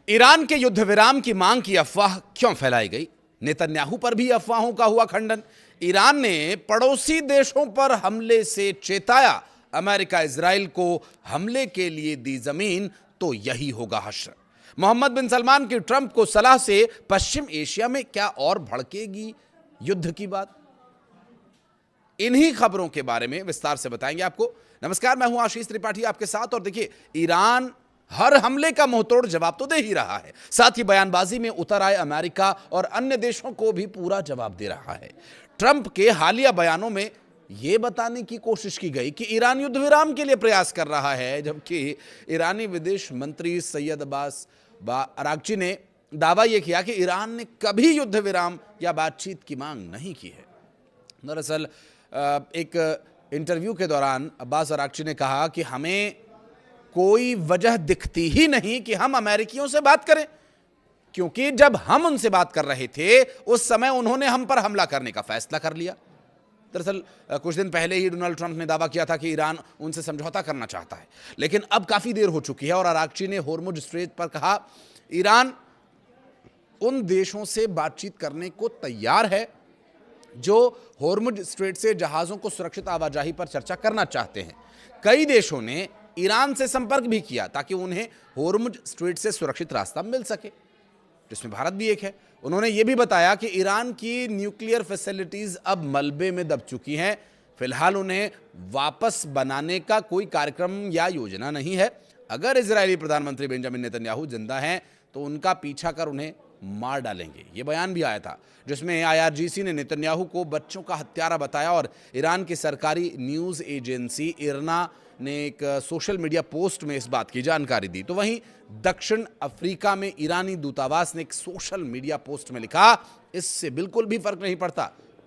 Iran के युद्ध विराम की मांग की अफवाह क्यों फैलाई गई? नेतन्याहू पर भी अफवाहों का हुआ खंडन। ईरान ने पड़ोसी देशों पर हमले से चेताया, अमेरिका इजराइल को हमले के लिए दी जमीन तो यही होगा हश्र। मोहम्मद बिन सलमान की ट्रंप को सलाह से पश्चिम एशिया में क्या और भड़केगी युद्ध की बात? इन्हीं खबरों के बारे में विस्तार से बताएंगे आपको। नमस्कार, मैं हूं आशीष त्रिपाठी आपके साथ। और देखिए, ईरान हर हमले का मुंहतोड़ जवाब तो दे ही रहा है, साथ ही बयानबाजी में उतर आए अमेरिका और अन्य देशों को भी पूरा जवाब दे रहा है। ट्रंप के हालिया बयानों में यह बताने की कोशिश की गई कि ईरान युद्ध विराम के लिए प्रयास कर रहा है, जबकि ईरानी विदेश मंत्री सैयद अब्बास अरागची ने दावा यह किया कि ईरान ने कभी युद्ध विराम या बातचीत की मांग नहीं की है। दरअसल एक इंटरव्यू के दौरान अब्बास अरागची ने कहा कि हमें कोई वजह दिखती ही नहीं कि हम अमेरिकियों से बात करें, क्योंकि जब हम उनसे बात कर रहे थे उस समय उन्होंने हम पर हमला करने का फैसला कर लिया। दरअसल कुछ दिन पहले ही डोनाल्ड ट्रंप ने दावा किया था कि ईरान उनसे समझौता करना चाहता है, लेकिन अब काफी देर हो चुकी है और अरागची ने होर्मुज स्ट्रेट पर कहा, ईरान उन देशों से बातचीत करने को तैयार है जो होर्मुज स्ट्रेट से जहाजों को सुरक्षित आवाजाही पर चर्चा करना चाहते हैं। कई देशों ने ईरान से संपर्क भी किया ताकि उन्हें होर्मुज स्ट्रेट से सुरक्षित रास्ता मिल सके, जिसमें भारत भी एक है। उन्होंने यह भी बताया कि ईरान की न्यूक्लियर फैसिलिटीज अब मलबे में दब चुकी हैं। फिलहाल उन्हें वापस बनाने का कोई कार्यक्रम या योजना नहीं है। अगर इजरायली प्रधानमंत्री बेंजामिन नेतन्याहू जिंदा हैं तो उनका पीछा कर उन्हें मार डालेंगे। यह बयान भी आया था, जिसमें आईआरजीसी ने नेतन्याहू को बच्चों का हत्यारा बताया। और ईरान की सरकारी न्यूज एजेंसी इरना ने एक सोशल मीडिया पोस्ट में इस बात की जानकारी दी। तो वहीं दक्षिण अफ्रीका में ईरानी दूतावास ने एक सोशल मीडिया पोस्ट में लिखा, इससे बिल्कुल भी फर्क नहीं पड़ता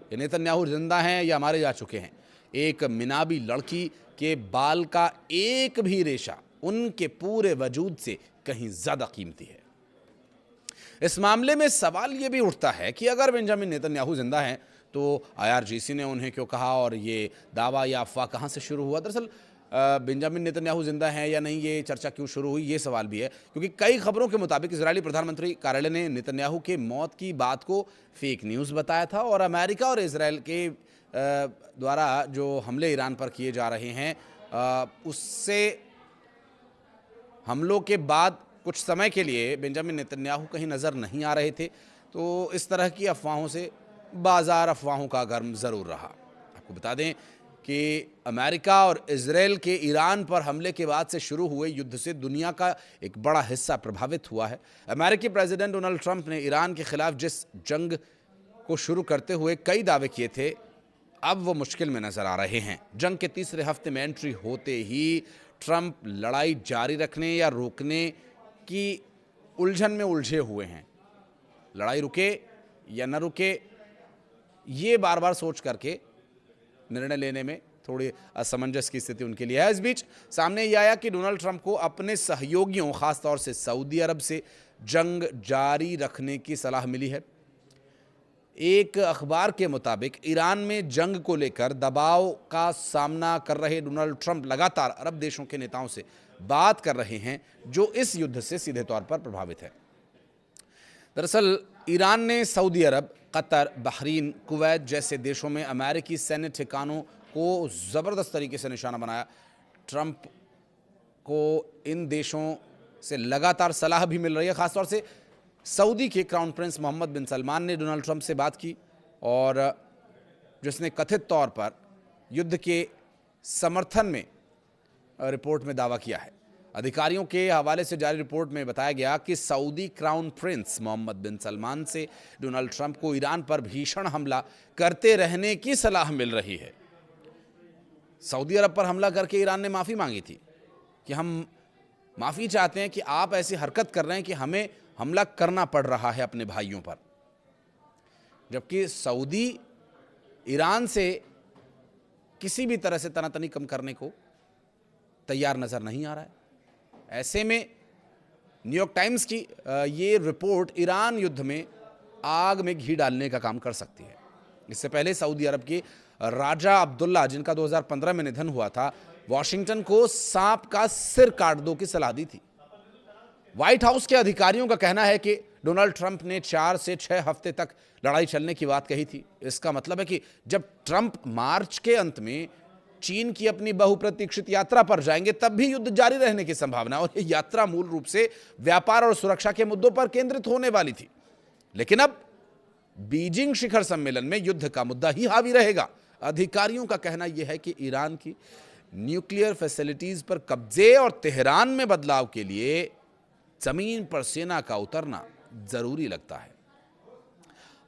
कि नेतन्याहू जिंदा हैं या मारे जा चुके हैं। एक मिनाबी लड़की के बाल का एक भी रेशा उनके पूरे वजूद से कहीं ज्यादा कीमती है। इस मामले में सवाल यह भी उठता है कि अगर बेंजामिन नेतन्याहू जिंदा हैं तो आईआरजीसी ने उन्हें क्यों कहा और ये दावा या अफवाह कहां से शुरू हुआ? दरअसल बेंजामिन नेतन्याहू जिंदा हैं या नहीं, ये चर्चा क्यों शुरू हुई, ये सवाल भी है, क्योंकि कई खबरों के मुताबिक इजरायली प्रधानमंत्री कार्यालय ने नेतन्याहू के मौत की बात को फेक न्यूज़ बताया था और अमेरिका और इजरायल के द्वारा जो हमले ईरान पर किए जा रहे हैं उससे हमलों के बाद कुछ समय के लिए बेंजामिन नेतन्याहू कहीं नज़र नहीं आ रहे थे। तो इस तरह की अफवाहों से बाजार अफवाहों का गर्म ज़रूर रहा। आपको बता दें कि अमेरिका और इजरायल के ईरान पर हमले के बाद से शुरू हुए युद्ध से दुनिया का एक बड़ा हिस्सा प्रभावित हुआ है। अमेरिकी प्रेसिडेंट डोनाल्ड ट्रंप ने ईरान के खिलाफ जिस जंग को शुरू करते हुए कई दावे किए थे, अब वो मुश्किल में नजर आ रहे हैं। जंग के तीसरे हफ्ते में एंट्री होते ही ट्रंप लड़ाई जारी रखने या रोकने की उलझन में उलझे हुए हैं। लड़ाई रुके या न रुके, ये बार बार सोच करके निर्णय लेने में थोड़ी असमंजस की स्थिति उनके लिए है। इस बीच सामने यह आया कि डोनाल्ड ट्रंप को अपने सहयोगियों, खासतौर से सऊदी अरब से जंग जारी रखने की सलाह मिली है। एक अखबार के मुताबिक ईरान में जंग को लेकर दबाव का सामना कर रहे डोनाल्ड ट्रंप लगातार अरब देशों के नेताओं से बात कर रहे हैं जो इस युद्ध से सीधे तौर पर प्रभावित है। दरअसल ईरान ने सऊदी अरब, कतर, बहरीन, कुवैत जैसे देशों में अमेरिकी सैन्य ठिकानों को ज़बरदस्त तरीके से निशाना बनाया। ट्रंप को इन देशों से लगातार सलाह भी मिल रही है। खासतौर से सऊदी के क्राउन प्रिंस मोहम्मद बिन सलमान ने डोनाल्ड ट्रंप से बात की और जिसने कथित तौर पर युद्ध के समर्थन में रिपोर्ट में दावा किया है। अधिकारियों के हवाले से जारी रिपोर्ट में बताया गया कि सऊदी क्राउन प्रिंस मोहम्मद बिन सलमान से डोनाल्ड ट्रंप को ईरान पर भीषण हमला करते रहने की सलाह मिल रही है। सऊदी अरब पर हमला करके ईरान ने माफ़ी मांगी थी कि हम माफ़ी चाहते हैं कि आप ऐसी हरकत कर रहे हैं कि हमें हमला करना पड़ रहा है अपने भाइयों पर, जबकि सऊदी ईरान से किसी भी तरह से तनातनी कम करने को तैयार नज़र नहीं आ रहा है। ऐसे में न्यूयॉर्क टाइम्स की ये रिपोर्ट ईरान युद्ध में आग में घी डालने का काम कर सकती है। इससे पहले सऊदी अरब के राजा अब्दुल्ला, जिनका 2015 में निधन हुआ था, वॉशिंगटन को सांप का सिर काट दो की सलाह दी थी। व्हाइट हाउस के अधिकारियों का कहना है कि डोनाल्ड ट्रंप ने 4 से 6 हफ्ते तक लड़ाई चलने की बात कही थी। इसका मतलब है कि जब ट्रंप मार्च के अंत में चीन की अपनी बहुप्रतीक्षित यात्रा पर जाएंगे तब भी युद्ध जारी रहने की संभावना, और यह यात्रा मूल रूप से व्यापार और सुरक्षा के मुद्दों पर केंद्रित होने वाली थी। लेकिन अब बीजिंग शिखर सम्मेलन में युद्ध का मुद्दा ही हावी रहेगा। अधिकारियों का कहना यह है कि ईरान की न्यूक्लियर फैसिलिटीज पर कब्जे और तेहरान में बदलाव के लिए जमीन पर सेना का उतरना जरूरी लगता है।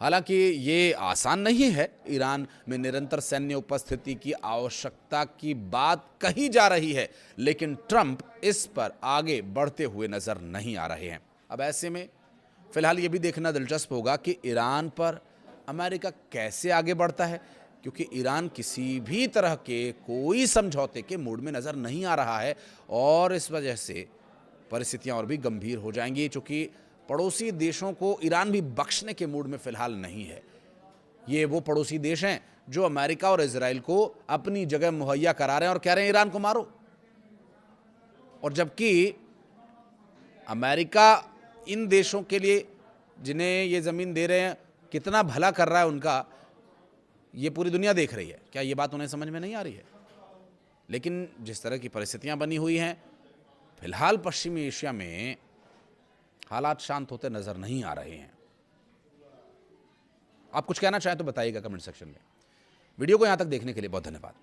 हालांकि ये आसान नहीं है। ईरान में निरंतर सैन्य उपस्थिति की आवश्यकता की बात कही जा रही है, लेकिन ट्रंप इस पर आगे बढ़ते हुए नजर नहीं आ रहे हैं। अब ऐसे में फिलहाल ये भी देखना दिलचस्प होगा कि ईरान पर अमेरिका कैसे आगे बढ़ता है, क्योंकि ईरान किसी भी तरह के कोई समझौते के मूड में नजर नहीं आ रहा है और इस वजह से परिस्थितियां और भी गंभीर हो जाएंगी, क्योंकि पड़ोसी देशों को ईरान भी बख्शने के मूड में फिलहाल नहीं है। ये वो पड़ोसी देश हैं जो अमेरिका और इजराइल को अपनी जगह मुहैया करा रहे हैं और कह रहे हैं ईरान को मारो, और जबकि अमेरिका इन देशों के लिए जिन्हें ये ज़मीन दे रहे हैं कितना भला कर रहा है उनका, ये पूरी दुनिया देख रही है। क्या ये बात उन्हें समझ में नहीं आ रही है? लेकिन जिस तरह की परिस्थितियां बनी हुई हैं, फिलहाल पश्चिमी एशिया में हालात शांत होते नजर नहीं आ रहे हैं। आप कुछ कहना चाहें तो बताइएगा कमेंट सेक्शन में। वीडियो को यहां तक देखने के लिए बहुत धन्यवाद।